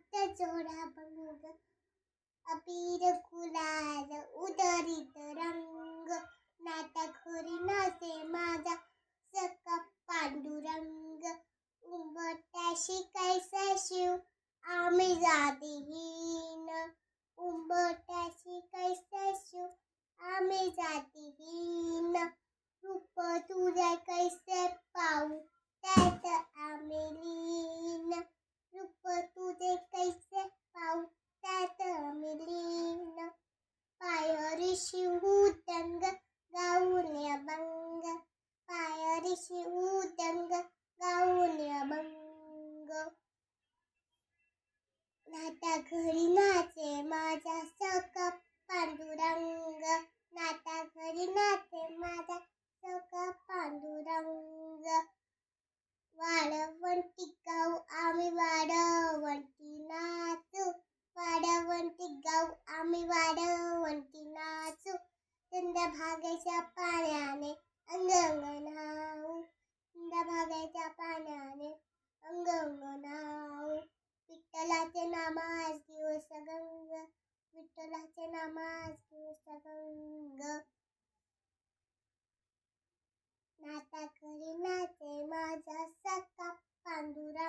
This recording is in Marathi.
जोडा भंग अबीर गुलाल उधळीत रंग नाता खोरी नाचे माझा सखा पांडुरंग उंबरठ्याशी कैसा शिव आम्ही जातीहीन उंबरठ्याशी कैसा शिव आम्ही जातीहीन रूप तुझे कैसे पाहू त्यात आम्ही लीन रूप तुझे कैसे पाहू त्यात आम्ही लीन पायरी शिवदंग गाऊन अभंग पायरी शिवदंग गाऊन अभंग नाता घरी नाचे माझा सखा पांडुरंग नाता घरी नाचे माझा सखा पांडुरंग वाळवंटी गाऊ आम्ही वाळवंटी नाचू वाळवंटी गाऊ आम्ही वाळवंटी नाचू चंद्रभागेच्या पाण्याने अंग अंग न्हाऊ चंद्रभागेच्या पाण्याने अंग अंग न्हाऊ विठ्ठलाचे नामास दिवस गंग विठ्ठलाचे नामास दिवस गंग नाता घरी नाचे माझा सखा पांडुरंग